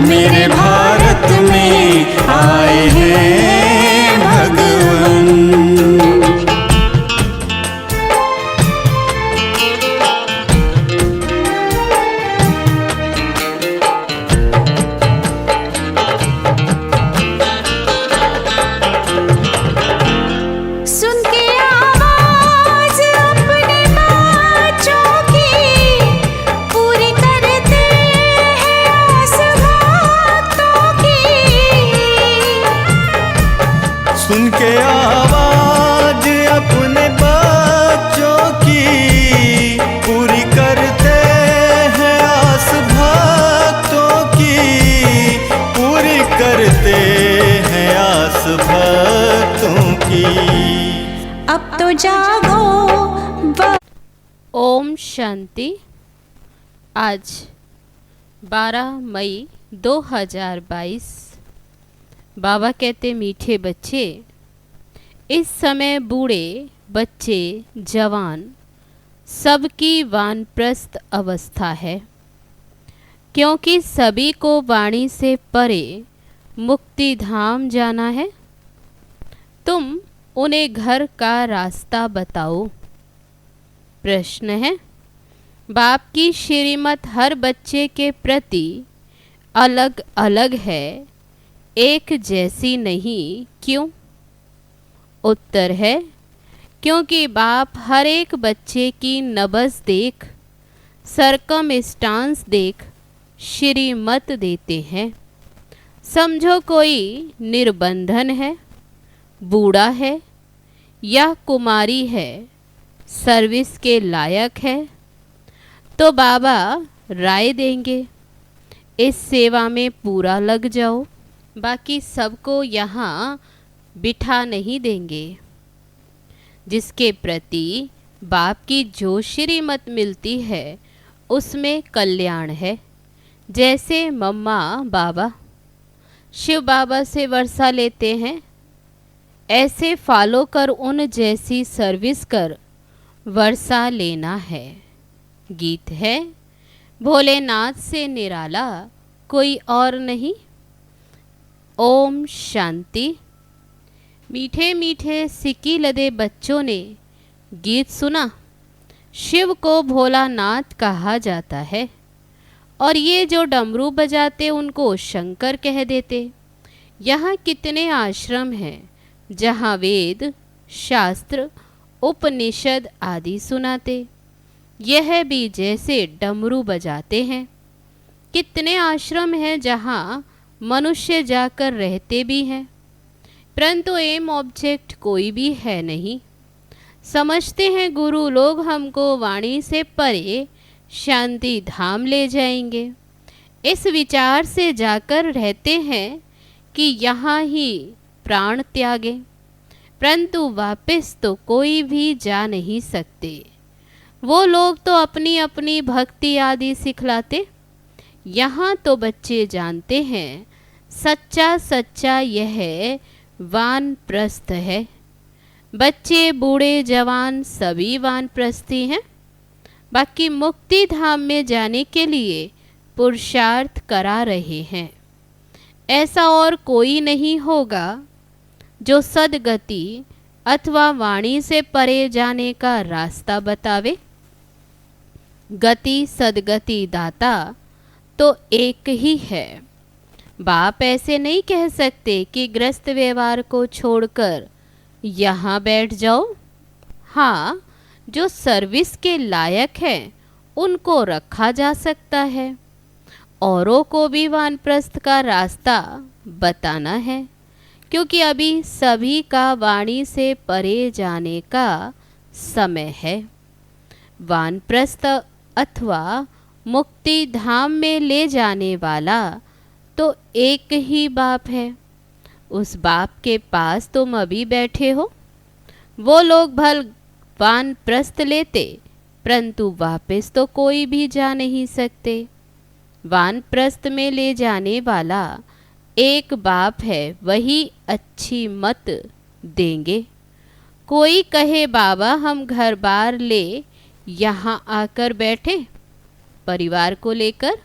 मेरे भारत में आए हैं भगवन। सुन के आवाज अपने बच्चों की पूरी करते हैं आस भक्तों की, पूरी करते हैं आस भक्तों की। अब तो जागो। ओम शांति। आज 12 मई 2022। बाबा कहते मीठे बच्चे, इस समय बूढ़े बच्चे जवान सबकी वानप्रस्थ अवस्था है, क्योंकि सभी को वाणी से परे मुक्ति धाम जाना है। तुम उन्हें घर का रास्ता बताओ। प्रश्न है, बाप की श्रीमत हर बच्चे के प्रति अलग अलग है, एक जैसी नहीं, क्यों? उत्तर है, क्योंकि बाप हर एक बच्चे की नब्ज़ देख, सरकमस्टांस देख श्रीमत देते हैं। समझो कोई निर्बंधन है, बूढ़ा है या कुमारी है, सर्विस के लायक है, तो बाबा राय देंगे, इस सेवा में पूरा लग जाओ, बाकी सबको यहाँ बिठा नहीं देंगे। जिसके प्रति बाप की जो श्रीमत मिलती है उसमें कल्याण है। जैसे मम्मा बाबा शिव बाबा से वर्षा लेते हैं, ऐसे फॉलो कर उन जैसी सर्विस कर वर्षा लेना है। गीत है, भोलेनाथ से निराला कोई और नहीं। ओम शांति। मीठे मीठे सिक्की लदे बच्चों ने गीत सुना। शिव को भोलानाथ कहा जाता है और ये जो डमरू बजाते उनको शंकर कह देते। यहाँ कितने आश्रम हैं जहाँ वेद शास्त्र उपनिषद आदि सुनाते, यह भी जैसे डमरू बजाते हैं। कितने आश्रम हैं जहाँ मनुष्य जाकर रहते भी हैं, परंतु एम ऑब्जेक्ट कोई भी है नहीं। समझते हैं गुरु लोग हमको वाणी से परे शांति धाम ले जाएंगे। इस विचार से जाकर रहते हैं कि यहाँ ही प्राण त्यागे, परंतु वापस तो कोई भी जा नहीं सकते। वो लोग तो अपनी अपनी भक्ति आदि सिखलाते। यहाँ तो बच्चे जानते हैं सच्चा सच्चा यह वानप्रस्थ है। बच्चे बूढ़े जवान सभी वानप्रस्थी हैं। बाकी मुक्ति धाम में जाने के लिए पुरुषार्थ करा रहे हैं। ऐसा और कोई नहीं होगा जो सदगति अथवा वाणी से परे जाने का रास्ता बतावे। गति सदगति दाता तो एक ही है। बाप ऐसे नहीं कह सकते कि ग्रस्त व्यवहार को छोड़कर यहाँ बैठ जाओ। हाँ, जो सर्विस के लायक हैं उनको रखा जा सकता है, औरों को भी वानप्रस्थ का रास्ता बताना है, क्योंकि अभी सभी का वाणी से परे जाने का समय है। वानप्रस्थ अथवा मुक्ति धाम में ले जाने वाला तो एक ही बाप है। उस बाप के पास तुम अभी बैठे हो। वो लोग भल वानप्रस्थ लेते, परंतु वापस तो कोई भी जा नहीं सकते। वानप्रस्थ में ले जाने वाला एक बाप है, वही अच्छी मत देंगे। कोई कहे बाबा हम घर बार ले यहाँ आकर बैठे, परिवार को लेकर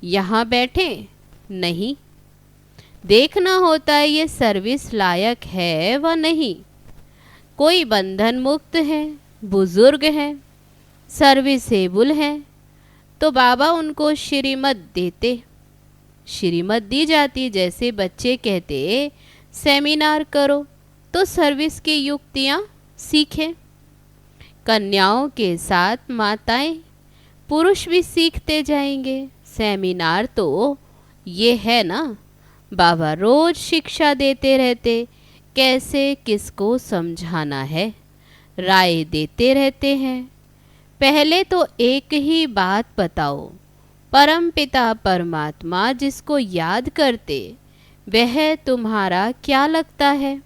यहाँ बैठे, नहीं। देखना होता है ये सर्विस लायक है व नहीं। कोई बंधन मुक्त है, बुजुर्ग है, सर्विसेबल है, तो बाबा उनको श्रीमत देते, श्रीमत दी जाती। जैसे बच्चे कहते सेमिनार करो तो सर्विस की युक्तियाँ सीखें। कन्याओं के साथ माताएं, पुरुष भी सीखते जाएंगे। सेमिनार तो ये है ना, बाबा रोज शिक्षा देते रहते, कैसे किसको समझाना है, राय देते रहते हैं। पहले तो एक ही बात बताओ, परमपिता परमात्मा जिसको याद करते वह तुम्हारा क्या लगता है?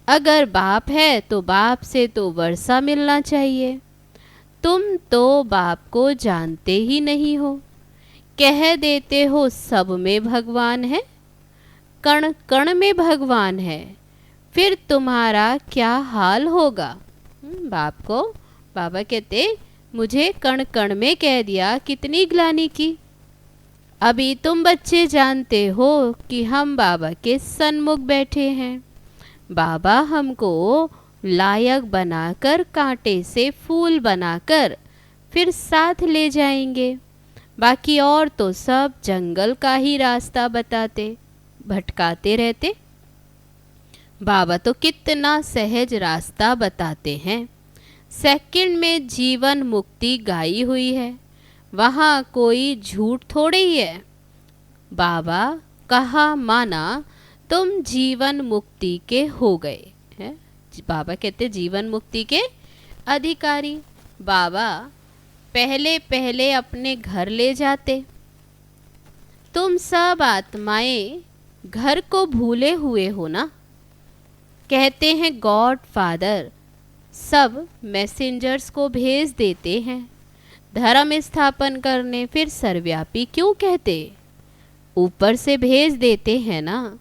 अगर बाप है तो बाप से तो वर्षा मिलना चाहिए। तुम तो बाप को जानते ही नहीं हो, कह देते हो सब में भगवान है, कण कण में भगवान है, फिर तुम्हारा क्या हाल होगा? बाप को बाबा कहते मुझे कण कण में कह दिया, कितनी ग्लानि की। अभी तुम बच्चे जानते हो कि हम बाबा के सन्मुख बैठे हैं। बाबा हमको लायक बनाकर, कांटे से फूल बनाकर फिर साथ ले जाएंगे। बाकी और तो सब जंगल का ही रास्ता बताते, भटकाते रहते। बाबा तो कितना सहज रास्ता बताते हैं। सेकंड में जीवन मुक्ति गाई हुई है, वहाँ कोई झूठ थोड़ी ही है। बाबा कहा माना तुम जीवन मुक्ति के हो गए हैं। बाबा कहते जीवन मुक्ति के अधिकारी। बाबा पहले पहले अपने घर ले जाते। तुम सब आत्माएं घर को भूले हुए हो ना। कहते हैं गॉड फादर सब मैसेंजर्स को भेज देते हैं धर्म स्थापन करने, फिर सर्वव्यापी क्यों कहते? ऊपर से भेज देते हैं ना।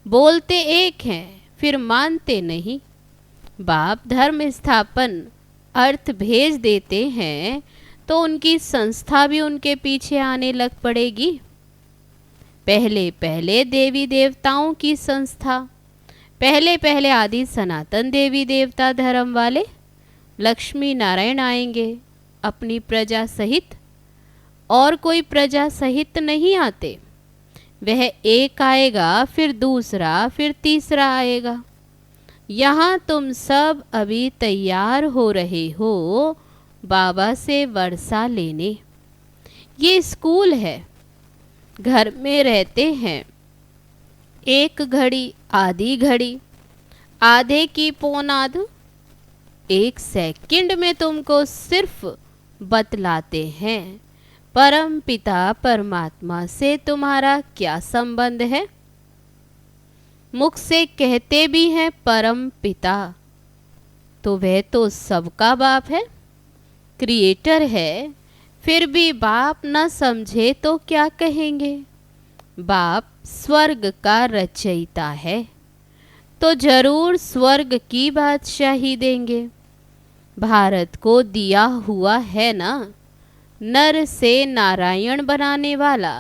बोलते एक हैं फिर मानते नहीं। बाप धर्म स्थापन अर्थ भेज देते हैं तो उनकी संस्था भी उनके पीछे आने लग पड़ेगी। पहले पहले देवी देवताओं की संस्था, पहले पहले आदि सनातन देवी देवता धर्म वाले लक्ष्मी नारायण आएंगे अपनी प्रजा सहित, और कोई प्रजा सहित नहीं आते। वह एक आएगा, फिर दूसरा, फिर तीसरा आएगा। यहाँ तुम सब अभी तैयार हो रहे हो बाबा से वर्षा लेने। ये स्कूल है, घर में रहते हैं। एक घड़ी, आधी घड़ी, आधे की पौनाद, एक सेकंड में तुमको सिर्फ बतलाते हैं परम पिता परमात्मा से तुम्हारा क्या संबंध है। मुख से कहते भी हैं परम पिता, तो वह तो सबका बाप है, क्रिएटर है। फिर भी बाप न समझे तो क्या कहेंगे? बाप स्वर्ग का रचयिता है, तो जरूर स्वर्ग की बादशाही देंगे। भारत को दिया हुआ है ना, नर से नारायण बनाने वाला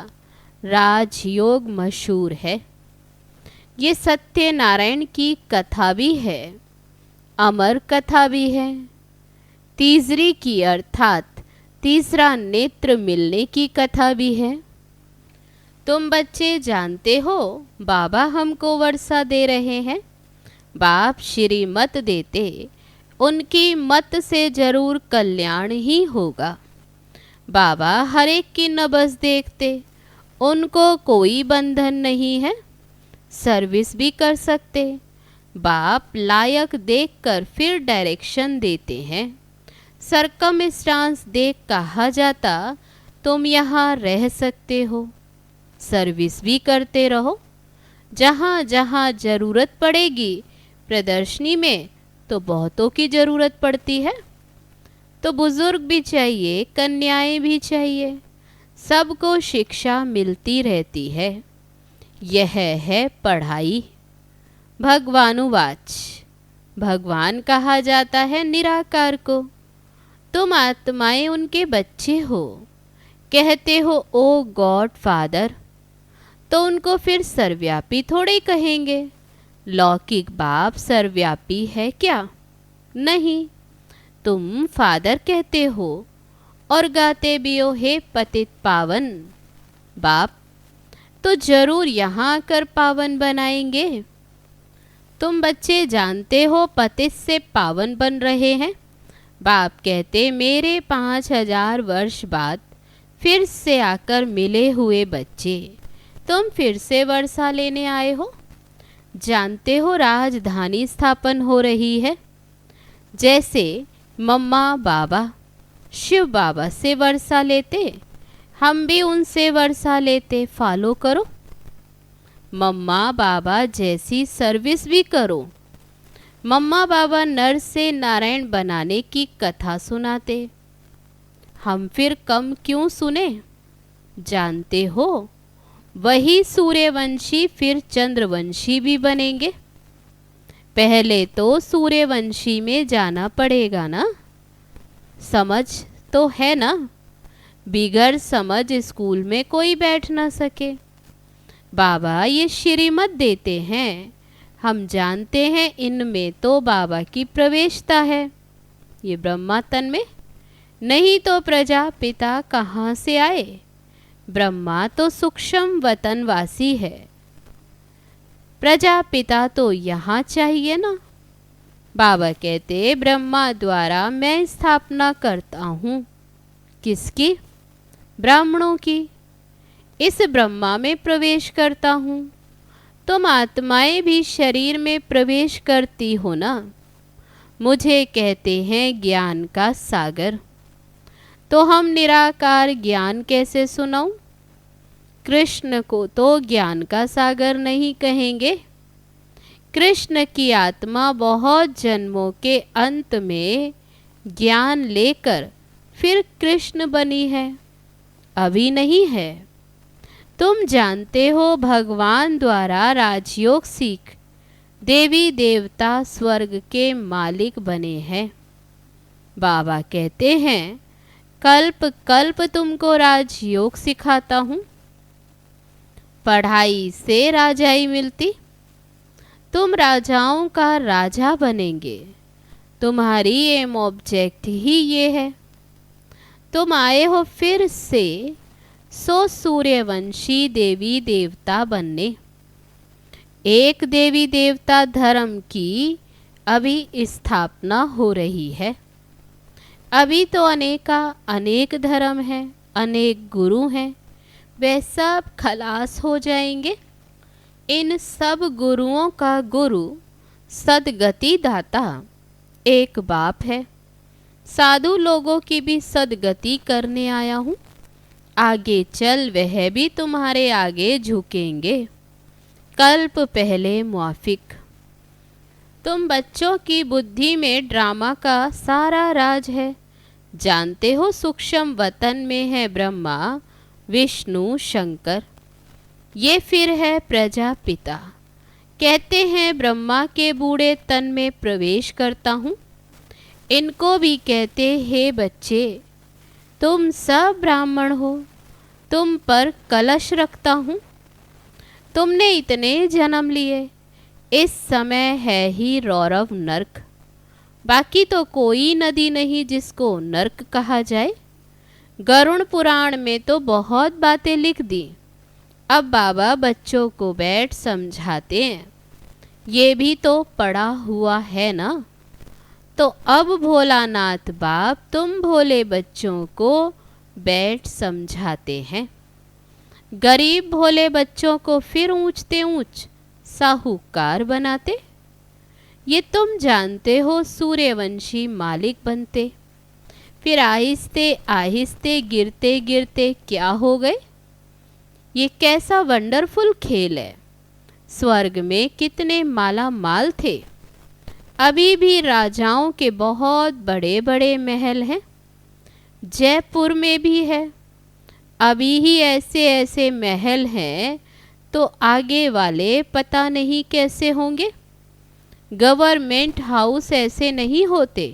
राजयोग मशहूर है। ये सत्य नारायण की कथा भी है, अमर कथा भी है। तीसरी की अर्थात तीसरा नेत्र मिलने की कथा भी है। तुम बच्चे जानते हो बाबा हमको वर्षा दे रहे हैं। बाप श्री मत देते, उनकी मत से जरूर कल्याण ही होगा। बाबा हर एक की नब्ज़ देखते, उनको कोई बंधन नहीं है, सर्विस भी कर सकते। बाप लायक देखकर फिर डायरेक्शन देते हैं। सरकमस्टांस देख कहा जाता तुम यहाँ रह सकते हो, सर्विस भी करते रहो। जहाँ जहाँ ज़रूरत पड़ेगी, प्रदर्शनी में तो बहुतों की ज़रूरत पड़ती है, तो बुज़ुर्ग भी चाहिए, कन्याएं भी चाहिए, सबको शिक्षा मिलती रहती है। यह है पढ़ाई। भगवानुवाच, भगवान कहा जाता है निराकार को। तुम आत्माएं उनके बच्चे हो, कहते हो ओ गॉड फादर। तो उनको फिर सर्वव्यापी थोड़े कहेंगे। लौकिक बाप सर्वव्यापी है क्या? नहीं। तुम फादर कहते हो और गाते भी हो हे पतित पावन बाप, तो जरूर यहाँ आकर पावन बनाएंगे। तुम बच्चे जानते हो पतित से पावन बन रहे हैं। बाप कहते मेरे 5000 वर्ष बाद फिर से आकर मिले हुए बच्चे, तुम फिर से वर्षा लेने आए हो। जानते हो राजधानी स्थापन हो रही है। जैसे मम्मा बाबा शिव बाबा से वर्षा लेते, हम भी उनसे वर्षा लेते। फॉलो करो। मम्मा बाबा जैसी सर्विस भी करो। मम्मा बाबा नर से नारायण बनाने की कथा सुनाते, हम फिर कम क्यों सुने? जानते हो वही सूर्यवंशी फिर चंद्रवंशी भी बनेंगे। पहले तो सूर्यवंशी में जाना पड़ेगा ना। समझ तो है ना? बिगर समझ स्कूल में कोई बैठ ना सके। बाबा ये श्रीमत देते हैं, हम जानते हैं इनमें तो बाबा की प्रवेशता है। ये ब्रह्मा तन में नहीं तो प्रजापिता कहाँ से आए? ब्रह्मा तो सूक्ष्म वतनवासी है, प्रजापिता तो यहाँ चाहिए ना। बाबा कहते ब्रह्मा द्वारा मैं स्थापना करता हूँ। किसकी? ब्राह्मणों की। इस ब्रह्मा में प्रवेश करता हूँ। तुम आत्माएं भी शरीर में प्रवेश करती हो ना। मुझे कहते हैं ज्ञान का सागर। तो हम निराकार ज्ञान कैसे सुनाऊं? कृष्ण को तो ज्ञान का सागर नहीं कहेंगे। कृष्ण की आत्मा बहुत जन्मों के अंत में ज्ञान लेकर फिर कृष्ण बनी है, अभी नहीं है। तुम जानते हो भगवान द्वारा राजयोग सीख देवी देवता स्वर्ग के मालिक बने हैं। बाबा कहते हैं कल्प कल्प तुमको राजयोग सिखाता हूँ। पढ़ाई से राजाई मिलती, तुम राजाओं का राजा बनेंगे। तुम्हारी एम ऑब्जेक्ट ही ये है। तुम आए हो फिर से 100 सूर्यवंशी देवी देवता बनने। एक देवी देवता धर्म की अभी स्थापना हो रही है। अभी तो अनेक धर्म हैं, अनेक गुरु हैं, वे सब खलास हो जाएंगे। इन सब गुरुओं का गुरु सदगति दाता एक बाप है। साधु लोगों की भी सदगति करने आया हूँ। आगे चल वह भी तुम्हारे आगे झुकेंगे। कल्प पहले मुआफिक। तुम बच्चों की बुद्धि में ड्रामा का सारा राज है। जानते हो सूक्ष्म वतन में है ब्रह्मा विष्णु शंकर। ये फिर है प्रजापिता। कहते हैं ब्रह्मा के बूढ़े तन में प्रवेश करता हूँ। इनको भी कहते हे बच्चे, तुम सब ब्राह्मण हो, तुम पर कलश रखता हूँ। तुमने इतने जन्म लिए, इस समय है ही रौरव नरक। बाकी तो कोई नदी नहीं जिसको नरक कहा जाए। गरुड़ पुराण में तो बहुत बातें लिख दी। अब बाबा बच्चों को बैठ समझाते हैं। ये भी तो पढ़ा हुआ है ना। तो अब भोलानाथ बाप तुम भोले बच्चों को बैठ समझाते हैं। गरीब भोले बच्चों को फिर ऊंचते ऊंच साहूकार बनाते। ये तुम जानते हो सूर्यवंशी मालिक बनते, फिर आहिस्ते आहिस्ते गिरते गिरते क्या हो गए। ये कैसा वंडरफुल खेल है। स्वर्ग में कितने माला माल थे। अभी भी राजाओं के बहुत बड़े बड़े महल हैं। जयपुर में भी है। अभी ही ऐसे ऐसे महल हैं तो आगे वाले पता नहीं कैसे होंगे। गवर्नमेंट हाउस ऐसे नहीं होते।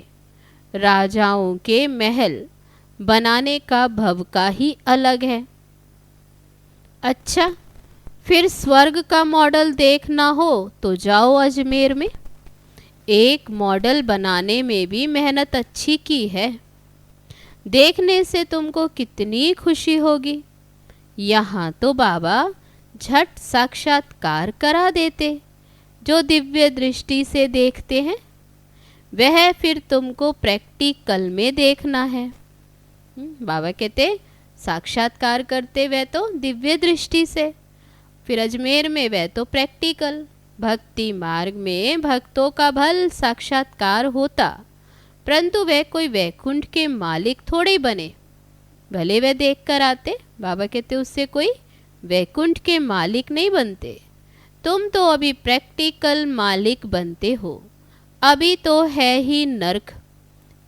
राजाओं के महल बनाने का भवका ही अलग है। अच्छा, फिर स्वर्ग का मॉडल देखना हो तो जाओ अजमेर में। एक मॉडल बनाने में भी मेहनत अच्छी की है। देखने से तुमको कितनी खुशी होगी। यहाँ तो बाबा झट साक्षात्कार करा देते। जो दिव्य दृष्टि से देखते हैं वह फिर तुमको प्रैक्टिकल में देखना है। बाबा कहते साक्षात्कार करते वह तो दिव्य दृष्टि से, फिर अजमेर में वह तो प्रैक्टिकल। भक्ति मार्ग में भक्तों का भल साक्षात्कार होता, परंतु वह कोई वैकुंठ के मालिक थोड़े बने। भले वह देख कर आते, बाबा कहते उससे कोई वैकुंठ के मालिक नहीं बनते। तुम तो अभी प्रैक्टिकल मालिक बनते हो। अभी तो है ही नर्क।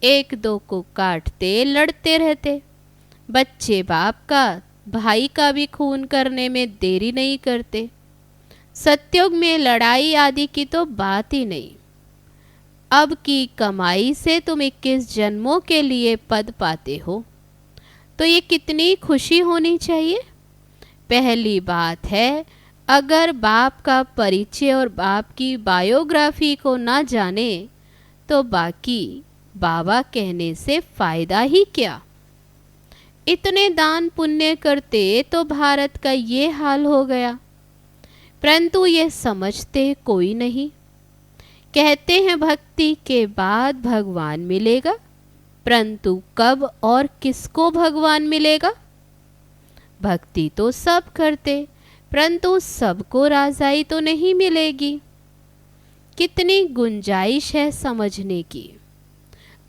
एक दो को काटते लड़ते रहते। बच्चे बाप का भाई का भी खून करने में देरी नहीं करते। सत्युग में लड़ाई आदि की तो बात ही नहीं। अब की कमाई से तुम 21 जन्मों के लिए पद पाते हो, तो ये कितनी खुशी होनी चाहिए। पहली बात है, अगर बाप का परिचय और बाप की बायोग्राफी को ना जाने तो बाकी बाबा कहने से फ़ायदा ही क्या। इतने दान पुण्य करते तो भारत का ये हाल हो गया, परंतु ये समझते कोई नहीं। कहते हैं भक्ति के बाद भगवान मिलेगा, परंतु कब और किसको भगवान मिलेगा। भक्ति तो सब करते, परंतु सबको राजाई तो नहीं मिलेगी। कितनी गुंजाइश है समझने की।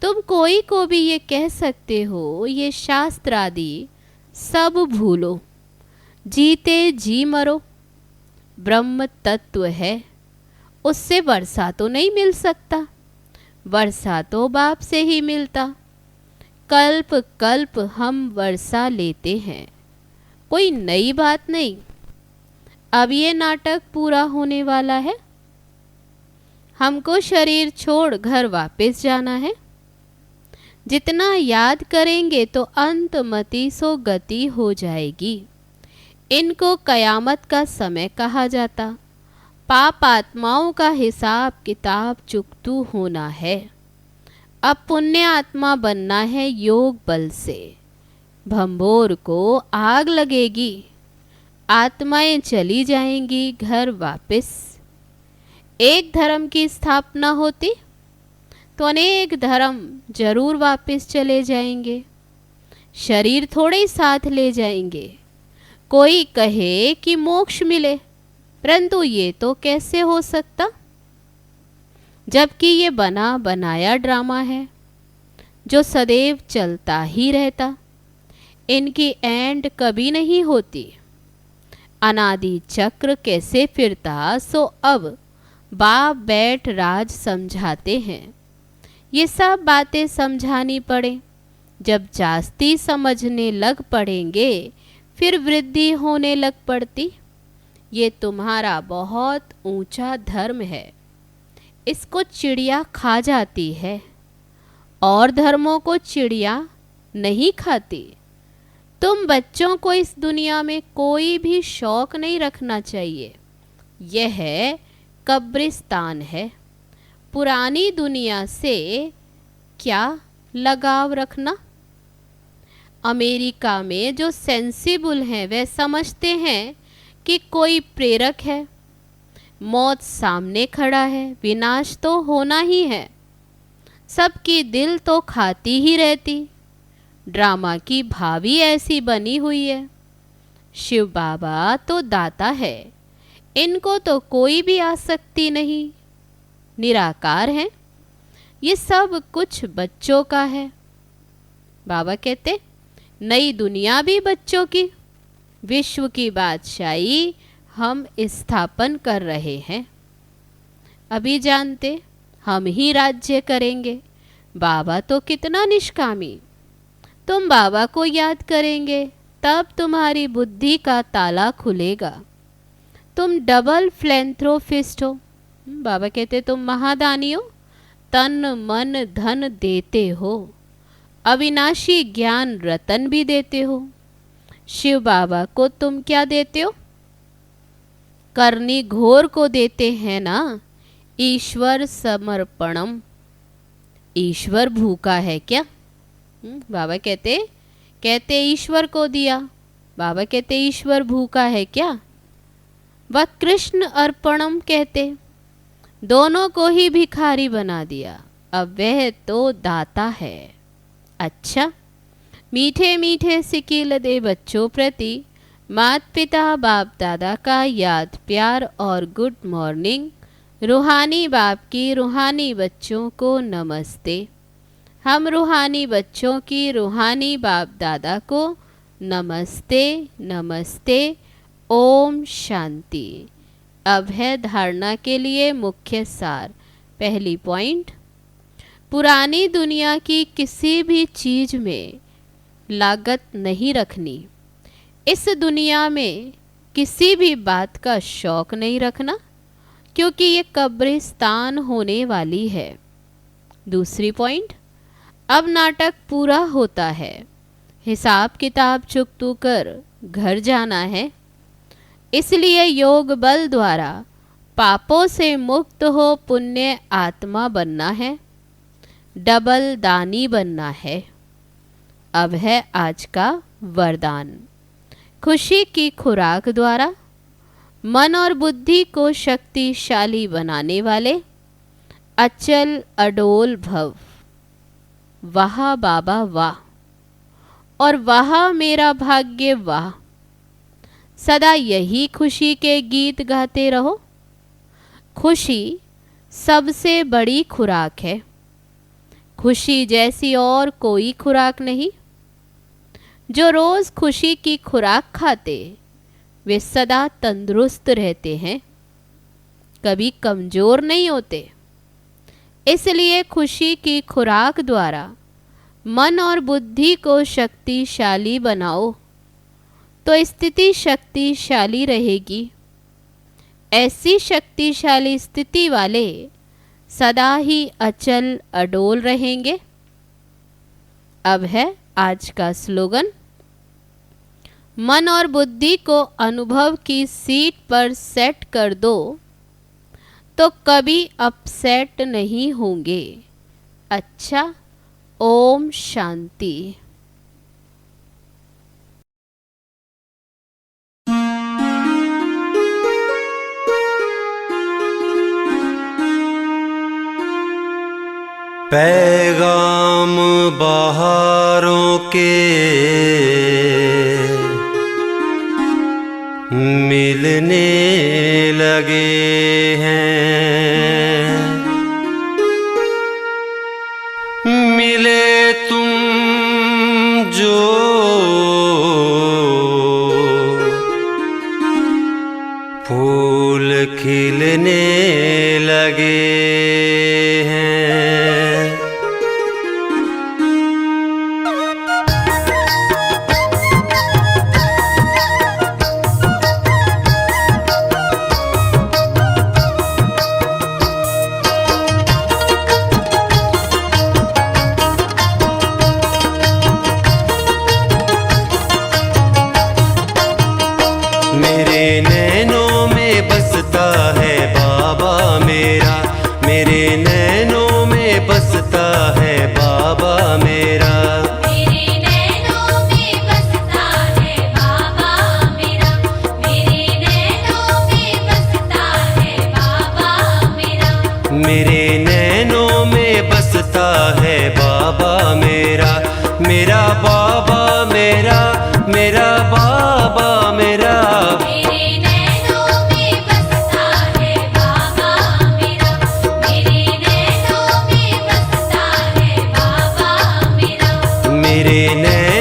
तुम कोई को भी ये कह सकते हो ये शास्त्र आदि सब भूलो, जीते जी मरो। ब्रह्म तत्व है, उससे वर्षा तो नहीं मिल सकता। वर्षा तो बाप से ही मिलता। कल्प कल्प हम वर्षा लेते हैं, कोई नई बात नहीं। अब ये नाटक पूरा होने वाला है। हमको शरीर छोड़ घर वापस जाना है। जितना याद करेंगे तो अंतमति सो गति हो जाएगी। इनको कयामत का समय कहा जाता। पाप आत्माओं का हिसाब किताब चुकतू होना है। अब पुण्य आत्मा बनना है योग बल से। भंबोर को आग लगेगी, आत्माएं चली जाएंगी घर वापस। एक धर्म की स्थापना होती तो अनेक धर्म जरूर वापस चले जाएंगे। शरीर थोड़े साथ ले जाएंगे। कोई कहे कि मोक्ष मिले, परंतु ये तो कैसे हो सकता, जबकि ये बना बनाया ड्रामा है जो सदैव चलता ही रहता। इनकी एंड कभी नहीं होती। अनादि चक्र कैसे फिरता सो अब बाप बैठ राज समझाते हैं। ये सब बातें समझानी पड़े। जब जास्ती समझने लग पड़ेंगे फिर वृद्धि होने लग पड़ती। ये तुम्हारा बहुत ऊंचा धर्म है, इसको चिड़िया खा जाती है, और धर्मों को चिड़िया नहीं खाती। तुम बच्चों को इस दुनिया में कोई भी शौक नहीं रखना चाहिए। यह कब्रिस्तान है। पुरानी दुनिया से क्या लगाव रखना। अमेरिका में जो सेंसिबल हैं वे समझते हैं कि कोई प्रेरक है, मौत सामने खड़ा है, विनाश तो होना ही है। सबकी दिल तो खाती ही रहती। ड्रामा की भावी ऐसी बनी हुई है। शिव बाबा तो दाता है, इनको तो कोई भी आसक्ति नहीं, निराकार हैं। ये सब कुछ बच्चों का है। बाबा कहते नई दुनिया भी बच्चों की, विश्व की बादशाही हम स्थापन कर रहे हैं। अभी जानते हम ही राज्य करेंगे। बाबा तो कितना निष्कामी। तुम बाबा को याद करेंगे तब तुम्हारी बुद्धि का ताला खुलेगा। तुम डबल फिलैंथ्रोपिस्ट हो। बाबा कहते तुम महादानी हो, तन मन धन देते हो, अविनाशी ज्ञान रतन भी देते हो। शिव बाबा को तुम क्या देते हो? करनी घोर को देते हैं ना, ईश्वर समर्पणम। ईश्वर भूखा है क्या? बाबा कहते ईश्वर को दिया। बाबा कहते ईश्वर भूखा है क्या? वह कृष्ण अर्पणम कहते, दोनों को ही भिखारी बना दिया। अब वह तो दाता है। अच्छा, मीठे मीठे सिकील दे बच्चों प्रति माता पिता बाप दादा का याद प्यार और गुड मॉर्निंग। रूहानी बाप की रूहानी बच्चों को नमस्ते। हम रूहानी बच्चों की रूहानी बाप दादा को नमस्ते नमस्ते। ओम शांति। अब है धारणा के लिए मुख्य सार। पहली पॉइंट, पुरानी दुनिया की किसी भी चीज में लागत नहीं रखनी। इस दुनिया में किसी भी बात का शौक नहीं रखना, क्योंकि ये कब्रिस्तान होने वाली है। दूसरी पॉइंट, अब नाटक पूरा होता है, हिसाब किताब चुकतू कर घर जाना है। इसलिए योग बल द्वारा पापों से मुक्त हो पुण्य आत्मा बनना है, डबल दानी बनना है। अब है आज का वरदान। खुशी की खुराक द्वारा मन और बुद्धि को शक्तिशाली बनाने वाले अचल अडोल भव। वाह बाबा वाह, और वाह मेरा भाग्य वाह। सदा यही खुशी के गीत गाते रहो। खुशी सबसे बड़ी खुराक है। खुशी जैसी और कोई खुराक नहीं। जो रोज खुशी की खुराक खाते वे सदा तंदुरुस्त रहते हैं, कभी कमजोर नहीं होते। इसलिए खुशी की खुराक द्वारा मन और बुद्धि को शक्तिशाली बनाओ, तो स्थिति शक्तिशाली रहेगी। ऐसी शक्तिशाली स्थिति वाले सदा ही अचल अडोल रहेंगे। अब है आज का स्लोगन। मन और बुद्धि को अनुभव की सीट पर सेट कर दो, तो कभी अपसेट नहीं होंगे। अच्छा, ओम शांति। पैगाम बहारों के मिलने लगे हैं। मिले तुम जो फूल खिलने लगे हैं। मेरे नैनों में बसता है बाबा मेरा, मेरे नैनों में बसता है बाबा मेरा। मेरे नैनों में बसता है बाबा मेरा, मेरे नैनों में बसता है बाबा मेरा। मेरे नैनों में बसता है बाबा मेरा, मेरा बाबा मेरा, मेरा बाबा मेरा। मेरे नैनों में बसता है बाबा मेरा, मेरे नैनों में बसता है बाबा मेरा। मेरे नैनों